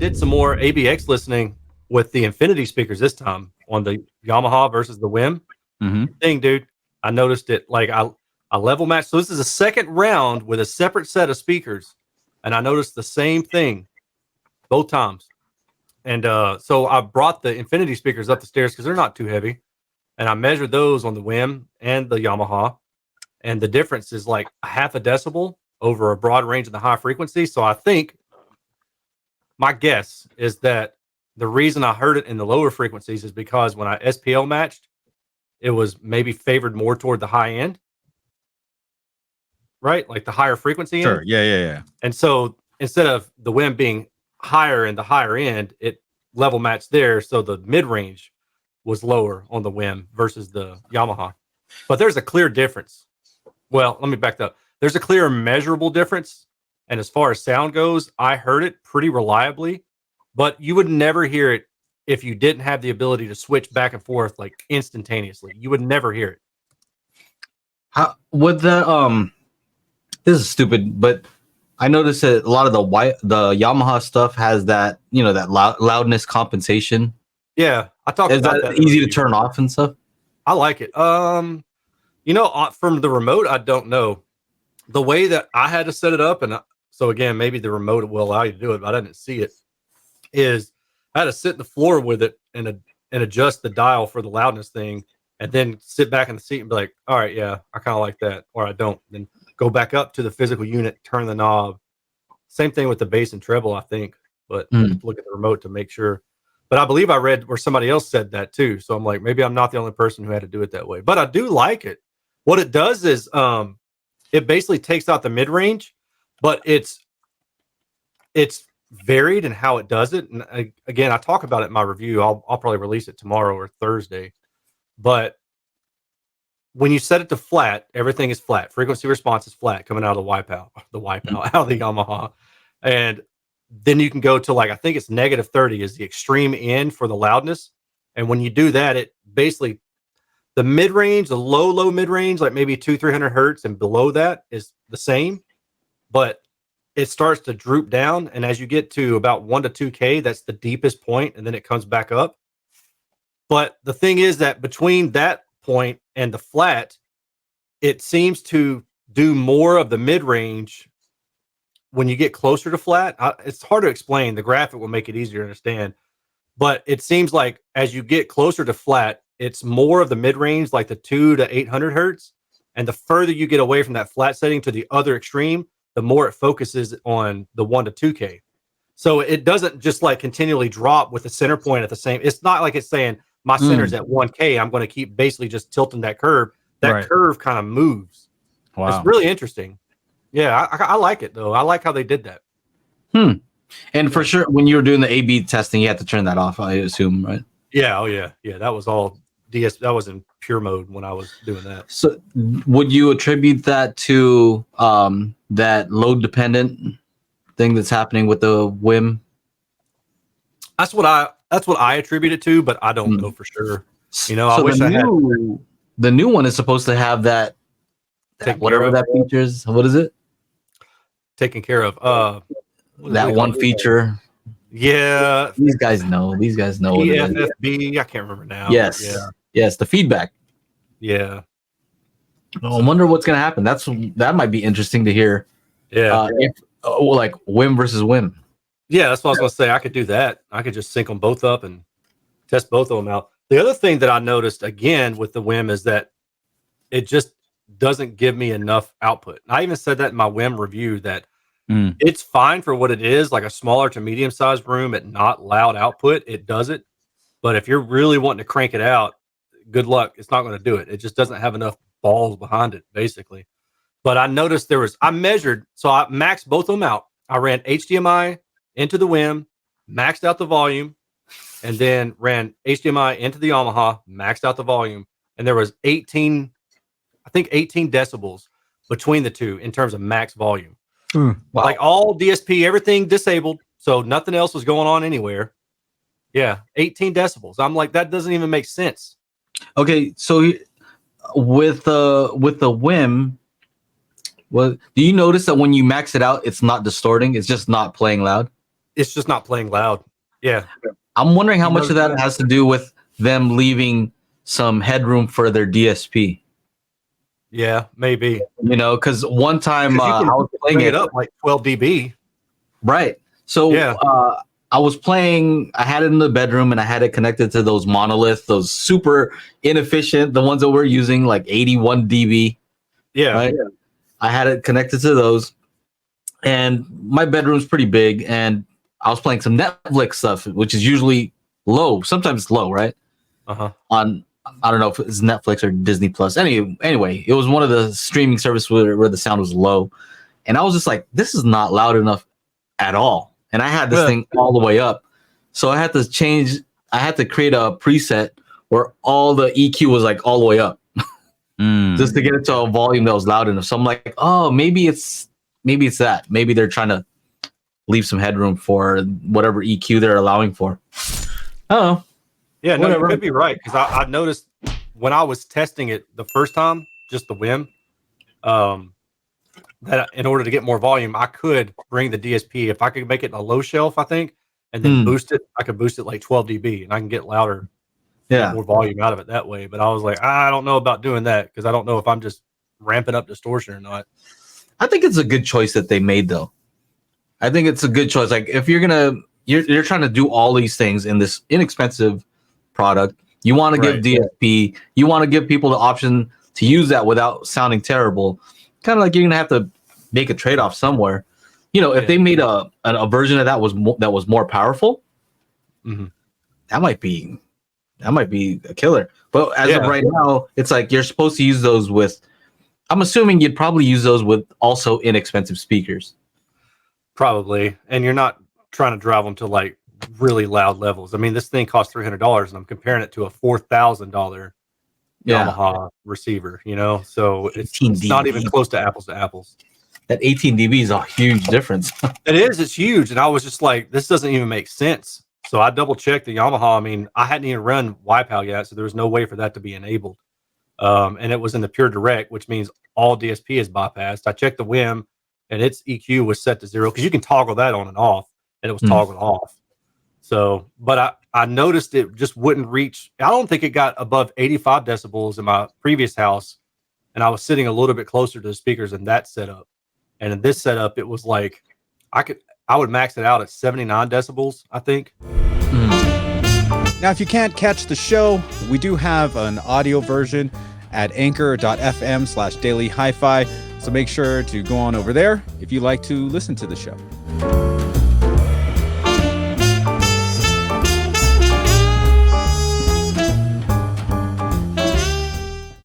did some more ABX listening with the Infinity speakers this time on the Yamaha versus the WiiM thing, dude. I noticed it like I level matched. So this is a second round with a separate set of speakers, and I noticed the same thing both times. And so I brought the Infinity speakers up the stairs because they're not too heavy, and I measured those on the WiiM and the Yamaha, and the difference is like a half a decibel over a broad range of the high frequency. So I think my guess is that the reason I heard it in the lower frequencies is because when I SPL matched, it was maybe favored more toward the high end, right? Like the higher frequency Sure. end. Yeah. And so instead of the WiiM being higher in the higher end, it level matched there. So the mid range was lower on the WiiM versus the Yamaha. But there's a clear difference. Well, let me back up. There's a clear measurable difference. And as far as sound goes, I heard it pretty reliably, but you would never hear it if you didn't have the ability to switch back and forth like instantaneously. You would never hear it. How with the this is stupid, but I noticed that a lot of the Yamaha stuff has that, that loudness compensation. Yeah, I talked Is about that that easy to turn off and stuff? I like it. From the remote, I don't know. The way that I had to set it up, and so again, maybe the remote will allow you to do it, but I didn't see it, is I had to sit in the floor with it and adjust the dial for the loudness thing, and then sit back in the seat and be like, all right, yeah, I kind of like that, or I don't. Then go back up to the physical unit, turn the knob. Same thing with the bass and treble, I think, but I have to look at the remote to make sure. But I believe I read where somebody else said that too. So I'm like, maybe I'm not the only person who had to do it that way. But I do like it. What it does is it basically takes out the mid-range, but it's varied in how it does it. And again, I talk about it in my review. I'll probably release it tomorrow or Thursday. But when you set it to flat, everything is flat. Frequency response is flat coming out of the wipeout out of the Yamaha. And then you can go to like, I think it's -30 is the extreme end for the loudness. And when you do that, it basically, the mid-range, the low mid-range, like maybe 200-300 hertz and below that is the same, but it starts to droop down. And as you get to about 1 to 2K, that's the deepest point, and then it comes back up. But the thing is that between that point and the flat, it seems to do more of the mid-range when you get closer to flat. It's hard to explain. The graphic will make it easier to understand. But it seems like as you get closer to flat, it's more of the mid-range, like the 2 to 800 hertz. And the further you get away from that flat setting to the other extreme, the more it focuses on the 1 to 2K. So it doesn't just like continually drop with the center point at the same. It's not like it's saying my center's at 1K. I'm going to keep basically just tilting that curve. That curve kind of moves. Wow. It's really interesting. Yeah, I like it though. I like how they did that. And for sure, when you were doing the A/B testing, you had to turn that off, I assume, right? Yeah. Oh yeah. Yeah. That was all DS. That was in pure mode when I was doing that. So, would you attribute that to that load dependent thing that's happening with the WiiM? That's what I attribute it to, but I don't know for sure. So I wish the new one is supposed to have that whatever that features. What is it? Taken care of. That one feature. Yeah. These guys know. EFFB. I can't remember now. Yes. Yeah. Yes. The feedback. Yeah. Oh, I wonder what's gonna happen. That might be interesting to hear. Yeah. Like WiiM versus WiiM. Yeah, that's what I was gonna say. I could do that. I could just sync them both up and test both of them out. The other thing that I noticed again with the WiiM is that it just doesn't give me enough output. I even said that in my WiiM review that it's fine for what it is, like a smaller to medium sized room at not loud output. It does it. But if you're really wanting to crank it out, good luck. It's not going to do it. It just doesn't have enough balls behind it, basically. But I noticed I measured, so I maxed both of them out. I ran HDMI into the WiiM, maxed out the volume, and then ran HDMI into the Yamaha, maxed out the volume. And there was 18 decibels between the two in terms of max volume. Wow. Like all DSP, everything disabled. So nothing else was going on anywhere. Yeah, 18 decibels. I'm like, that doesn't even make sense. Okay, so with the WiiM, do you notice that when you max it out, it's not distorting? It's just not playing loud? it's just not playing loud. Yeah. I'm wondering how much of that has to do with them leaving some headroom for their DSP. Yeah, maybe. You know, because one time I was playing it up like 12 dB. Right. So Yeah. I was playing, I had it in the bedroom and I had it connected to those monoliths, those super inefficient, the ones that we're using, like 81 dB. Yeah. Right? Yeah. I had it connected to those. And my bedroom's pretty big. And I was playing some Netflix stuff, which is usually low. Sometimes it's low, right? On, I don't know if it's Netflix or Disney Plus. Anyway, it was one of the streaming services where the sound was low. And I was just like, this is not loud enough at all. And I had this thing all the way up. So I had to create a preset where all the EQ was like all the way up just to get it to a volume that was loud enough. So I'm like, oh, maybe it's that. Maybe they're trying to leave some headroom for whatever EQ they're allowing for. Oh, yeah, no, you could be right. Because I noticed when I was testing it the first time, just the WiiM, that in order to get more volume, I could bring the DSP. If I could make it a low shelf, I think, and then boost it, I could boost it like 12 dB and I can get louder, get more volume out of it that way. But I was like, I don't know about doing that because I don't know if I'm just ramping up distortion or not. I think it's a good choice that they made, though. I think it's a good choice. Like if you're trying to do all these things in this inexpensive product, you want to give DSP, you want to give people the option to use that without sounding terrible. Kind of like you're gonna have to make a trade-off somewhere. You know, if they made a version of that was more powerful, that might be a killer. But as of right now, it's like you're supposed to use those with. I'm assuming you'd probably use those with also inexpensive speakers. Probably, and you're not trying to drive them to like really loud levels. I mean, this thing costs $300, and I'm comparing it to a $4,000 Yamaha receiver. You know, so it's not even close to apples. That 18 dB is a huge difference. It is. It's huge, and I was just like, this doesn't even make sense. So I double checked the Yamaha. I mean, I hadn't even run WiiPal yet, so there was no way for that to be enabled. And it was in the pure direct, which means all DSP is bypassed. I checked the WiiM, and its EQ was set to 0 because you can toggle that on and off, and it was toggled off. So, but I noticed it just wouldn't reach. I don't think it got above 85 decibels in my previous house, and I was sitting a little bit closer to the speakers in that setup. And in this setup, it was like I would max it out at 79 decibels, I think. Now, if you can't catch the show, we do have an audio version at anchor.fm/daily HiFi. So make sure to go on over there if you like to listen to the show.